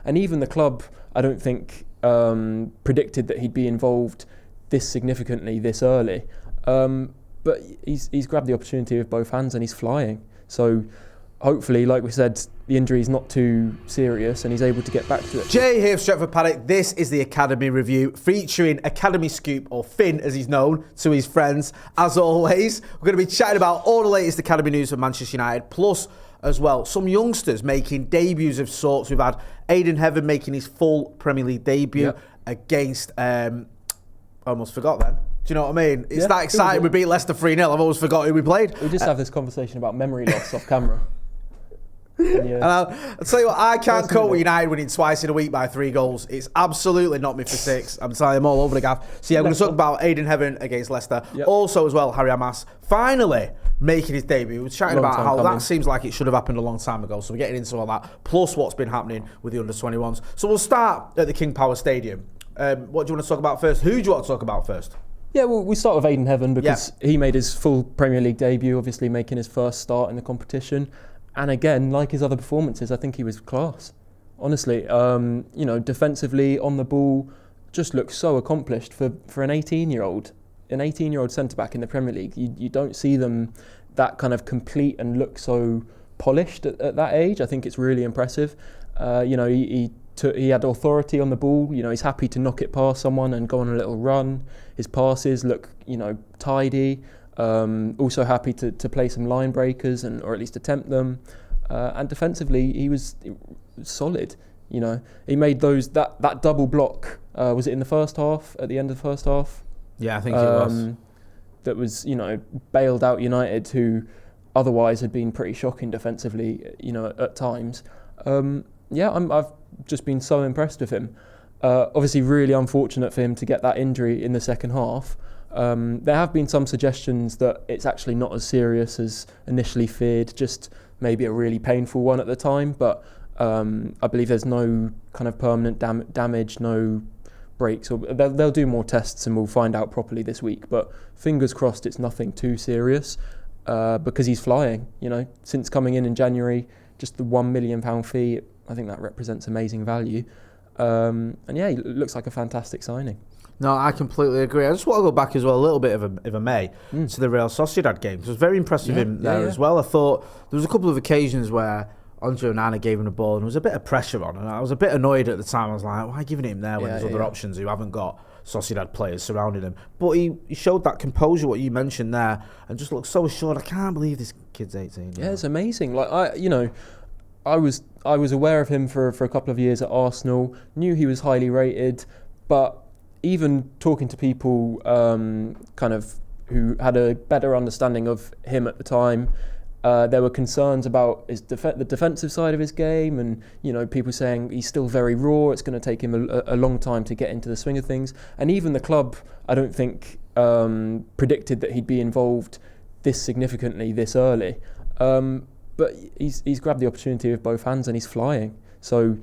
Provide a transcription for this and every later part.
And even the club, I don't think predicted that he'd be involved this significantly this early. But he's grabbed the opportunity with both hands and he's flying. So hopefully, like we said, the injury is not too serious and he's able to get back to it. Jay here, Stretford Paddock. This is the Academy Review featuring Academy Scoop, or Finn as he's known to his friends. As always, we're going to be chatting about all the latest Academy news for Manchester United, plus as well some youngsters making debuts of sorts. We've had Ayden Heaven making his full Premier League debut against... I almost forgot then. Do you know what I mean? It's that exciting. We beat Leicester 3-0. I've always forgot who we played. We just have this conversation about memory loss off camera. And I'll tell you what, I can't cope with United winning twice in a week by 3 goals. It's absolutely not me for 6. I'm telling you, I'm all over the gaff. So yeah, I'm going to talk about Ayden Heaven against Leicester. Also as well, Harry Amass finally making his debut. We're chatting about how that seems like it should have happened a long time ago. So we're getting into all that, plus what's been happening with the under-21s. So we'll start at the King Power Stadium. What do you want to talk about first? Who do you want to talk about first? Yeah, well, we start with Ayden Heaven because he made his full Premier League debut, obviously making his first start in the competition. And again, like his other performances, I think he was class. Honestly, defensively, on the ball, just looks so accomplished for an 18-year-old. An 18-year-old centre-back in the Premier League, you don't see them that kind of complete and look so polished at that age. I think it's really impressive. He had authority on the ball. He's happy to knock it past someone and go on a little run. His passes look, tidy. Also happy to play some line breakers or at least attempt them. And defensively, he was solid. He made that double block. Was it in the first half? At the end of the first half? Yeah, I think it was. That was, bailed out United, who otherwise had been pretty shocking defensively. At times. I've just been so impressed with him. Obviously, really unfortunate for him to get that injury in the second half. There have been some suggestions that it's actually not as serious as initially feared, just maybe a really painful one at the time. But I believe there's no kind of permanent damage, no breaks. Or they'll do more tests and we'll find out properly this week. But fingers crossed it's nothing too serious because he's flying. Since coming in January, just the £1 million fee, I think that represents amazing value. He looks like a fantastic signing. No, I completely agree. I just want to go back as well a little bit, if I may, to the Real Sociedad game. I was very impressed with him there as well. I thought there was a couple of occasions where Andre Onana gave him the ball and there was a bit of pressure on, and I was a bit annoyed at the time. I was like, why giving it him there when there's other options who haven't got Sociedad players surrounding him? But he showed that composure, what you mentioned there, and just looked so assured. I can't believe this kid's 18. Yeah, it's amazing. Like I was aware of him for a couple of years at Arsenal, knew he was highly rated, but even talking to people kind of who had a better understanding of him at the time, there were concerns about the defensive side of his game, and people saying he's still very raw, it's going to take him a long time to get into the swing of things. And even the club, I don't think predicted that he'd be involved this significantly this early. But he's grabbed the opportunity with both hands and he's flying. So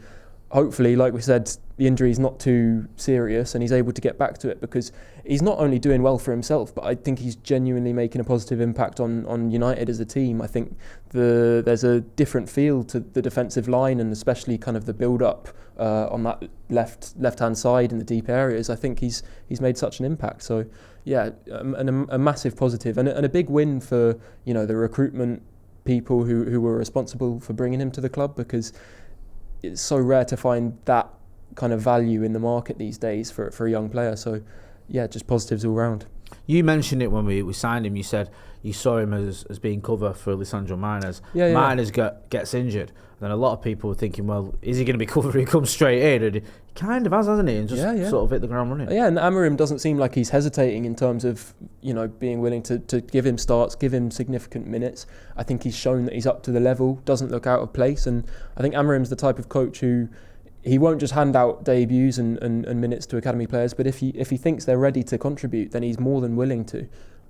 hopefully, like we said, the injury is not too serious and he's able to get back to it, because he's not only doing well for himself, but I think he's genuinely making a positive impact on United as a team. I think there's a different feel to the defensive line, and especially kind of the build-up on that left-hand side in the deep areas. I think he's made such an impact. So yeah, a massive positive and a big win for the recruitment people who were responsible for bringing him to the club, because it's so rare to find that kind of value in the market these days for a young player. So yeah, just positives all round. You mentioned it when we signed him. You said you saw him as being cover for Lisandro Martinez. Martinez gets injured. Then a lot of people were thinking, well, is he going to be covered if he comes straight in? And he kind of has, hasn't he? And just sort of hit the ground running. Yeah, and Amarim doesn't seem like he's hesitating in terms of, being willing to give him starts, give him significant minutes. I think he's shown that he's up to the level, doesn't look out of place. And I think Amarim's the type of coach who he won't just hand out debuts and minutes to academy players, but if he thinks they're ready to contribute, then he's more than willing to.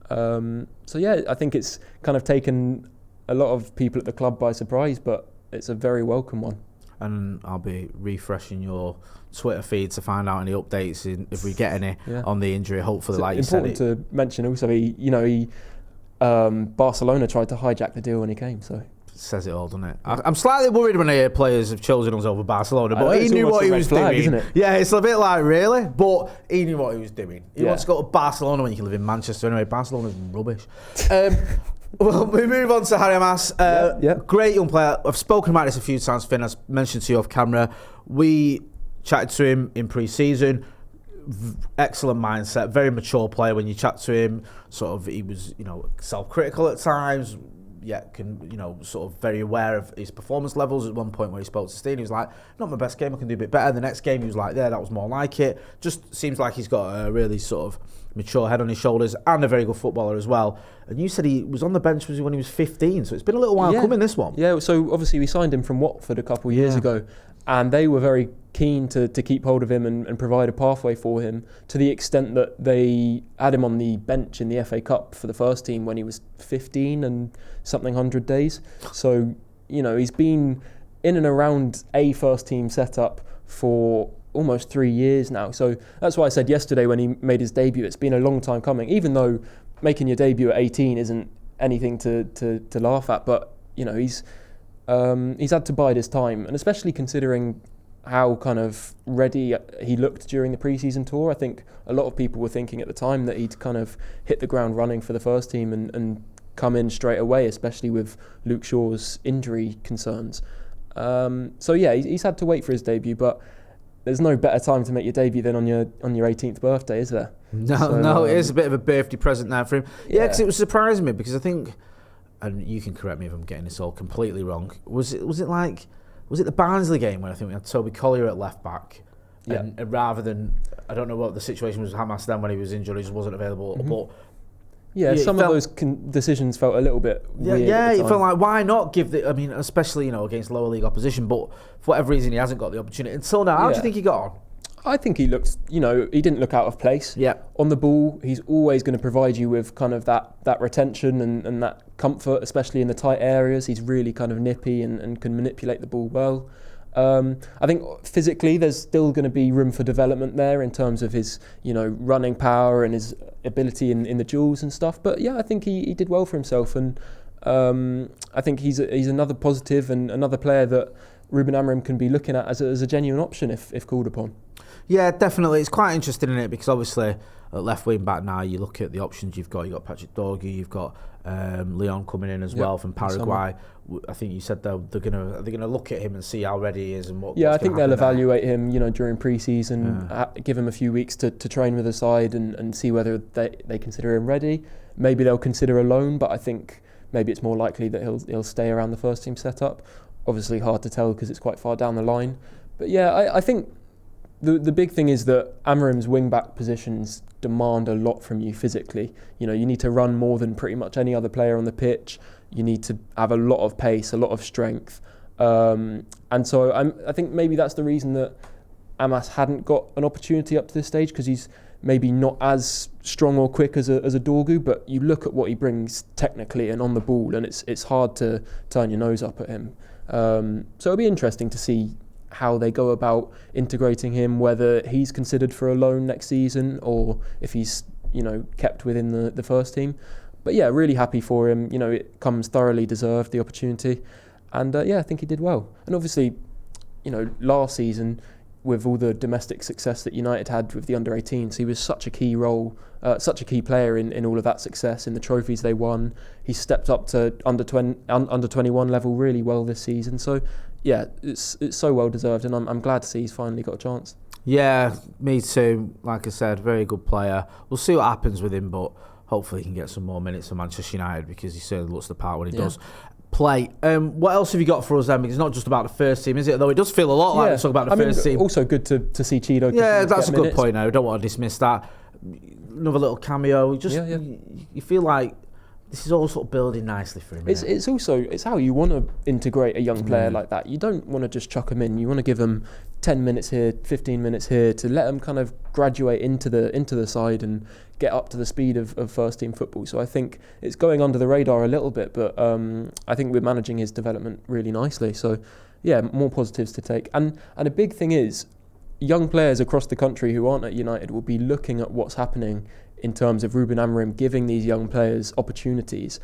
I think it's kind of taken a lot of people at the club by surprise, but it's a very welcome one. And I'll be refreshing your Twitter feed to find out any updates if we get any on the injury. Hopefully, like you said, it's important to mention also. Barcelona tried to hijack the deal when he came. So says it all, doesn't it? I'm slightly worried when I hear players have chosen us over Barcelona, but he knew what he was doing. Isn't it? Yeah, it's a bit like, really? But he knew what he was doing. He wants to go to Barcelona when you can live in Manchester. Anyway, Barcelona's rubbish. Well, we move on to Harry Amass. Great young player. I've spoken about this a few times, Finn. I mentioned to you off camera. We chatted to him in pre-season. Excellent mindset, very mature player. When you chat to him, sort of, he was, self-critical at times. Sort of very aware of his performance levels. At one point where he spoke to Steen, he was like, not my best game, I can do a bit better. The next game he was like, that was more like it. Just seems like he's got a really sort of mature head on his shoulders and a very good footballer as well. And you said he was on the bench when he was 15, so it's been a little while coming, this one. Yeah, so obviously we signed him from Watford a couple of years ago, and they were very keen to keep hold of him and provide a pathway for him, to the extent that they had him on the bench in the FA Cup for the first team when he was 15 and something 100 days. So, he's been in and around a first team setup for almost 3 years now. So that's why I said yesterday when he made his debut, it's been a long time coming, even though making your debut at 18 isn't anything to laugh at. But, he's had to bide his time, and especially considering how kind of ready he looked during the pre-season tour. I think a lot of people were thinking at the time that he'd kind of hit the ground running for the first team and come in straight away, especially with Luke Shaw's injury concerns. He's had to wait for his debut, but there's no better time to make your debut than on your 18th birthday, is there? No, it is a bit of a birthday present now for him. Yeah, because it was surprising me, because I think, and you can correct me if I'm getting this all completely wrong, was it the Barnsley game when I think we had Toby Collier at left back, and rather than, I don't know what the situation was with Amass then when he was injured, he just wasn't available. But some of those decisions felt a little bit weird. Yeah, it felt like, why not give especially against lower league opposition, but for whatever reason he hasn't got the opportunity until now. How do you think he got on? I think he looked, he didn't look out of place. Yeah. On the ball, he's always going to provide you with kind of that retention and that comfort, especially in the tight areas. He's really kind of nippy and can manipulate the ball well. I think physically there's still going to be room for development there in terms of his, running power and his ability in the duels and stuff. But yeah, I think he did well for himself, and I think he's another positive and another player that Ruben Amorim can be looking at as a genuine option if called upon. Yeah, definitely. It's quite interesting, isn't it? Because obviously at left wing back now, you look at the options you've got. You've got Patrick Dorgu, you've got Leon coming in as well from Paraguay. I think you said they're gonna look at him and see how ready he is and what. Yeah, I think they'll evaluate him, during pre-season, give him a few weeks to train with the side and see whether they consider him ready. Maybe they'll consider a loan, but I think maybe it's more likely that he'll stay around the first team setup. Obviously hard to tell because it's quite far down the line. But yeah, I think the big thing is that Amorim's wing-back positions demand a lot from you physically. You need to run more than pretty much any other player on the pitch. You need to have a lot of pace, a lot of strength. And so I think maybe that's the reason that Amass hadn't got an opportunity up to this stage, because he's maybe not as strong or quick as a Dorgu, but you look at what he brings technically and on the ball, and it's hard to turn your nose up at him. So it'll be interesting to see how they go about integrating him, whether he's considered for a loan next season or if he's kept within the first team. But yeah, really happy for him. It comes thoroughly deserved, the opportunity, and I think he did well. And obviously, last season, with all the domestic success that United had with the under-18s, he was such a key player in all of that success, in the trophies they won. He stepped up to under 21 level really well this season. So yeah, it's so well deserved, and I'm glad to see he's finally got a chance. Yeah, me too. Like I said, very good player. We'll see what happens with him, but hopefully he can get some more minutes for Manchester United, because he certainly looks the part when he does play. What else have you got for us then? Because it's not just about the first team, is it? Though it does feel a lot like we talk about the first team. Also good to see Chido. Yeah, that's a good point now. I don't want to dismiss that. Another little cameo. You feel like this is all sort of building nicely for him. It's how you want to integrate a young player like that. You don't want to just chuck him in. You want to give him 10 minutes here, 15 minutes here, to let him kind of graduate into the side and get up to the speed of first team football. So I think it's going under the radar a little bit, but I think we're managing his development really nicely. So yeah, more positives to take. And a big thing is, young players across the country who aren't at United will be looking at what's happening in terms of Ruben Amorim giving these young players opportunities.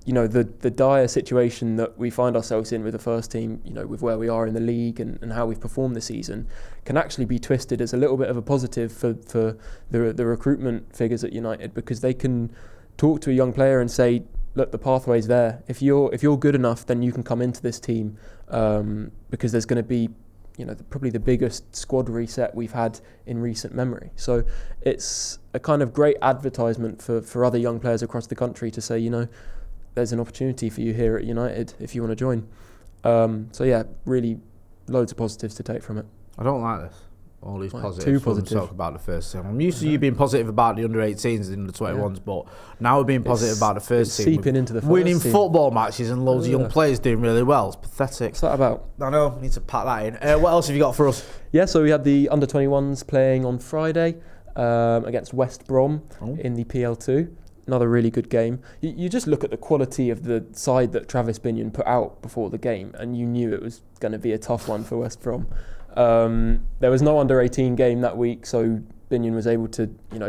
the dire situation that we find ourselves in with the first team, with where we are in the league and how we've performed this season, can actually be twisted as a little bit of a positive for the recruitment figures at United, because they can talk to a young player and say, look, the pathway's there. If you're good enough, then you can come into this team, because there's going to be probably the biggest squad reset we've had in recent memory. So it's a kind of great advertisement for other young players across the country to say, there's an opportunity for you here at United if you want to join. So yeah, really loads of positives to take from it. I don't like this. All these positives. Too positive. Talk about the first team. I'm used to you being positive about the under-18s and the 21s, but now we're being positive about the first team. Seeping into the first winning team. Football matches and loads of young players doing really well. It's pathetic. What's that about? I know. Need to pack that in. What else have you got for us? Yeah, so we had the under-21s playing on Friday against West Brom in the PL2. Another really good game. You just look at the quality of the side that Travis Binion put out before the game, and you knew it was going to be a tough one for West Brom. There was no under-18 game that week, so Binion was able to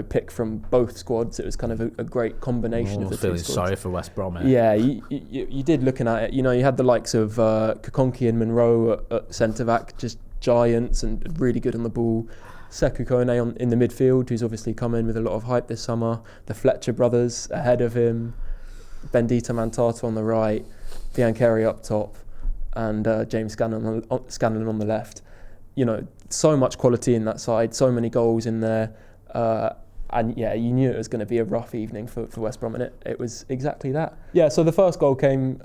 pick from both squads. It was kind of a great combination of the two squads. Sorry for West Brom. Yeah, you did looking at it. You had the likes of Kakonki and Monroe at centre-back, just giants and really good on the ball. Sekou Kone in the midfield, who's obviously come in with a lot of hype this summer. The Fletcher brothers ahead of him. Bendito Mentato on the right. Biancheri up top. And James Scanlon on the left. So much quality in that side. So many goals in there. And yeah, you knew it was going to be a rough evening for West Brom, and it was exactly that. Yeah, so the first goal came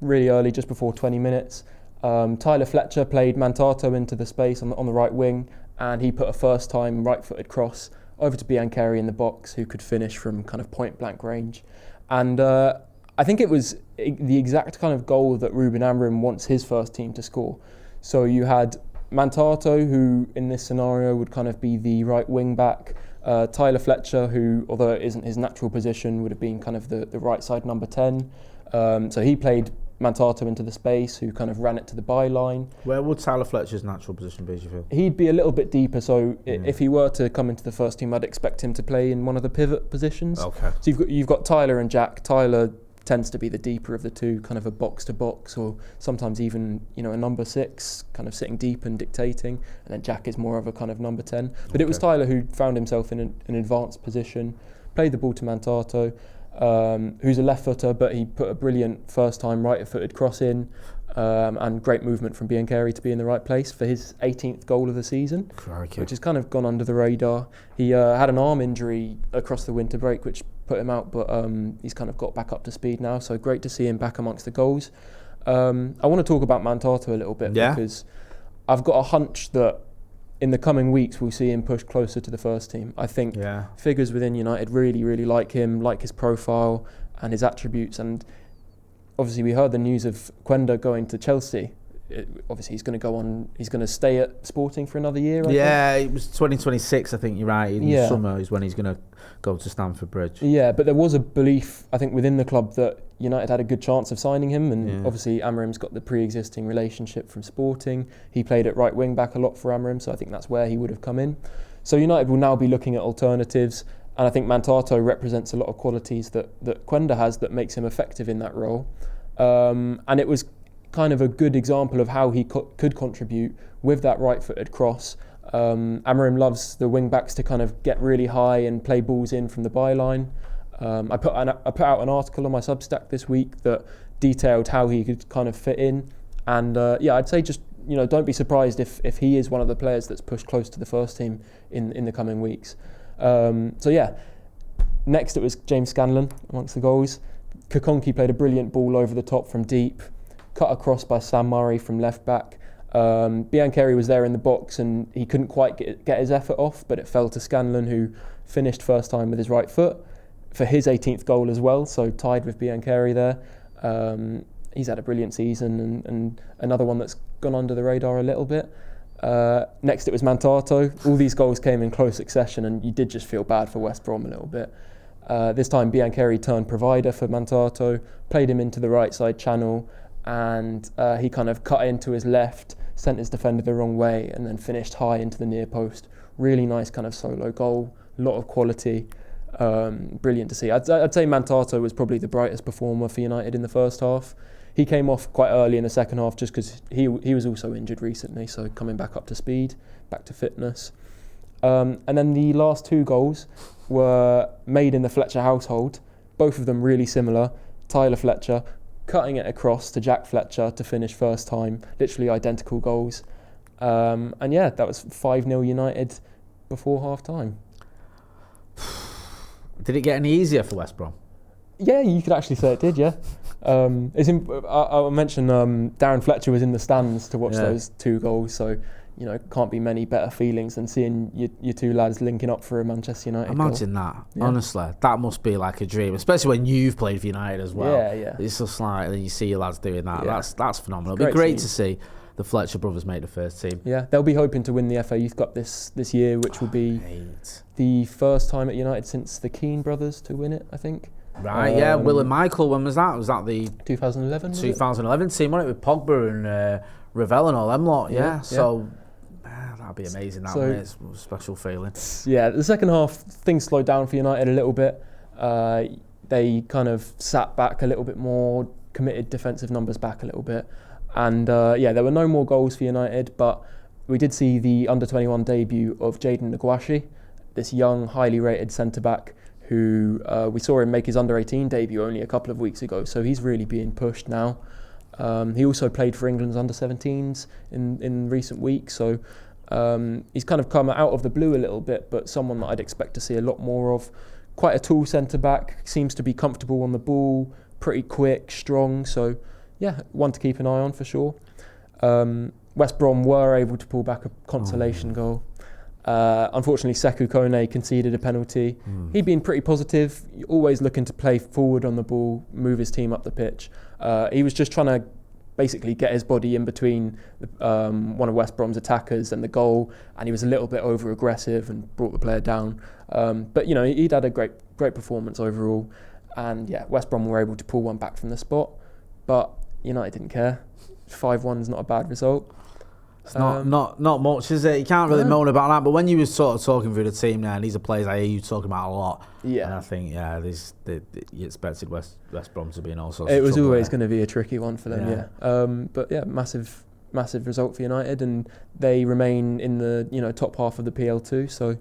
really early, just before 20 minutes. Tyler Fletcher played Mentato into the space on the right wing, and he put a first-time right-footed cross over to Biancheri in the box, who could finish from kind of point-blank range. And I think it was the exact kind of goal that Ruben Amorim wants his first team to score. So you had Mentato, who in this scenario would kind of be the right wing-back. Tyler Fletcher, who, although it isn't his natural position, would have been kind of the right-side number 10. So he played Mentato into the space, who kind of ran it to the byline. Where would Tyler Fletcher's natural position be, do you feel? He'd be a little bit deeper, so if he were to come into the first team, I'd expect him to play in one of the pivot positions. Okay. So you've got Tyler and Jack. Tyler tends to be the deeper of the two, kind of a box-to-box, or sometimes even a number 6, kind of sitting deep and dictating, and then Jack is more of a kind of number 10. But it was Tyler who found himself in an advanced position, played the ball to Mentato, who's a left footer, but he put a brilliant first-time right-footed cross in, and great movement from Biancheri to be in the right place for his 18th goal of the season, which has kind of gone under the radar. He had an arm injury across the winter break, which put him out, but he's kind of got back up to speed now, so great to see him back amongst the goals. I want to talk about Mentato a little bit, because I've got a hunch that in the coming weeks we'll see him push closer to the first team. I think figures within United really, really like him, like his profile and his attributes, and obviously we heard the news of Quenda going to Chelsea. Obviously he's going to stay at Sporting for another year, I think. It was 2026, I think you're right, in the summer is when he's going to go to Stamford Bridge. Yeah, but there was a belief, I think, within the club that United had a good chance of signing him, and obviously Amorim's got the pre-existing relationship from Sporting. He played at right wing back a lot for Amorim, so I think that's where he would have come in. So United will now be looking at alternatives, and I think Mentato represents a lot of qualities that Quenda has that makes him effective in that role. And it was kind of a good example of how he could contribute with that right-footed cross. Amorim loves the wing-backs to kind of get really high and play balls in from the byline. I put out an article on my Substack this week that detailed how he could kind of fit in. And I'd say just, don't be surprised if he is one of the players that's pushed close to the first team in the coming weeks. Next it was James Scanlon amongst the goals. Kakonki played a brilliant ball over the top from deep, cut across by Sam Murray from left back. Biancheri was there in the box and he couldn't quite get his effort off, but it fell to Scanlon, who finished first time with his right foot for his 18th goal as well, so tied with Biancheri there. He's had a brilliant season and another one that's gone under the radar a little bit. Next it was Mentato. All these goals came in close succession and you did just feel bad for West Brom a little bit. This time Biancheri turned provider for Mentato, played him into the right side channel, and he kind of cut into his left, sent his defender the wrong way, and then finished high into the near post. Really nice kind of solo goal, a lot of quality. Brilliant to see. I'd say Mentato was probably the brightest performer for United in the first half. He came off quite early in the second half just because he was also injured recently, so coming back up to speed, back to fitness. And then the last 2 goals were made in the Fletcher household, both of them really similar. Tyler Fletcher cutting it across to Jack Fletcher to finish first time, literally identical goals. And yeah, that was 5-0 United before half time. Did it get any easier for West Brom? Yeah, you could actually say it did, yeah. I'll mention Darren Fletcher was in the stands to watch those 2 goals, so can't be many better feelings than seeing your 2 lads linking up for a Manchester United Imagine goal. that. Yeah. Honestly, that must be like a dream, especially when you've played for United as well. Yeah. It's just like, and you see your lads doing that. Yeah. That's phenomenal. It'll be great to see the Fletcher brothers make the first team. Yeah, they'll be hoping to win the FA Youth Cup this year, which will be the first time at United since the Keane brothers to win it, I think. Right, Will and Michael, when was that? Was that the 2011? 2011 team, wasn't it, with Pogba and Ravel and all them lot? Yeah. So that'd be amazing. It's a special feeling. Yeah, the second half things slowed down for United a little bit. They kind of sat back a little bit more, committed defensive numbers back a little bit, and there were no more goals for United. But we did see the under-21 debut of Jaden Nagwashi, this young, highly rated centre back who we saw him make his under-18 debut only a couple of weeks ago, so he's really being pushed now. He also played for England's under-17s in recent weeks, so he's kind of come out of the blue a little bit, but someone that I'd expect to see a lot more of. Quite a tall centre-back, seems to be comfortable on the ball, pretty quick, strong, so yeah, one to keep an eye on for sure. West Brom were able to pull back a consolation goal. Unfortunately, Sekou Kone conceded a penalty. He'd been pretty positive, always looking to play forward on the ball, move his team up the pitch. He was just trying to basically get his body in between one of West Brom's attackers and the goal, and he was a little bit over-aggressive and brought the player down. But he'd had a great performance overall, and yeah, West Brom were able to pull one back from the spot, but United didn't care. 5-1 is not a bad result. It's not much, is it? You can't really moan about that. But when you were sort of talking through the team now, and these are players I hear you talking about a lot. Yeah. And I think, you expected West Brom to be in all sorts of trouble. It was always going to be a tricky one for them, yeah. But yeah, massive result for United, and they remain in the top half of the PL2. So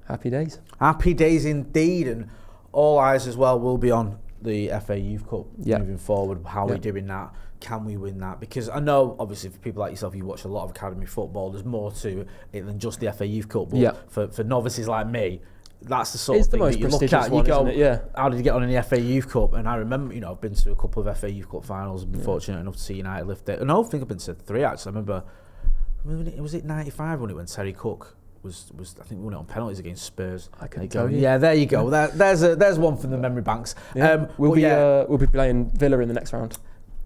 happy days. Happy days indeed, and all eyes as well will be on the FA Youth Cup moving forward. How are we doing that? Can we win that? Because I know, obviously, for people like yourself, you watch a lot of academy football. There's more to it than just the FA Youth Cup. But for novices like me, that's the sort of thing that you look at. You go, how did you get on in the FA Youth Cup? And I remember, I've been to a couple of FA Youth Cup finals and been fortunate enough to see United lift it. And I think I've been to 3 actually. I remember, was it 95 when Terry Cook was I think we won it on penalties against Spurs. I can tell you. Yeah, there you go. There's one from the memory banks. Yeah. We'll be playing Villa in the next round.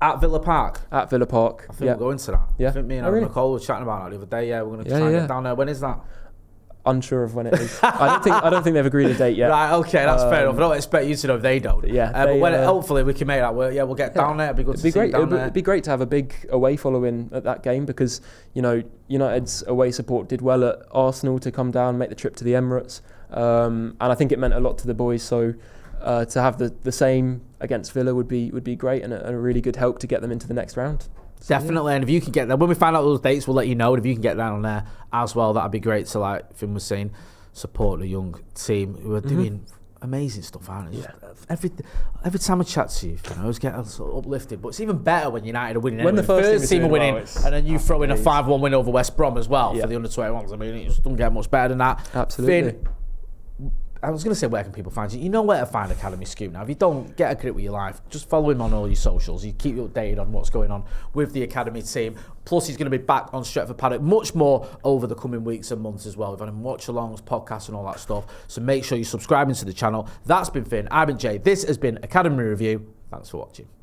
At Villa Park? At Villa Park. I think we'll go into that. Yeah. I think me and Aaron McCall were chatting about that the other day. Yeah, we're going to try and get down there. When is that? Unsure of when it is. I don't think they've agreed a date yet. Right, okay, that's fair enough. I don't expect you to know if they don't. But when hopefully we can make that work. Yeah, we'll get down there. It'd be good to see you down there. It'd be great to have a big away following at that game because, United's away support did well at Arsenal to come down, make the trip to the Emirates. And I think it meant a lot to the boys. So to have the same against Villa would be great and a really good help to get them into the next round. So, definitely, and if you can get there, when we find out those dates, we'll let you know. And if you can get down there as well, that'd be great. So, like Finn was saying, support the young team who are doing amazing stuff, aren't they? Yeah. Every time I chat to you, I always get sort of uplifted. But it's even better when United are winning. When the first team are winning, and then you throw in a 5-1 win over West Brom as well for the under-21s. I mean, it just doesn't get much better than that. Absolutely. Finn, I was going to say, where can people find you? You know where to find Academy Scoop now. If you don't, get a grip with your life. Just follow him on all your socials. He keep you updated on what's going on with the Academy team. Plus, he's going to be back on Stretford Paddock much more over the coming weeks and months as well. We've had him watch-alongs, podcasts and all that stuff. So make sure you're subscribing to the channel. That's been Finn. I've been Jay. This has been Academy Review. Thanks for watching.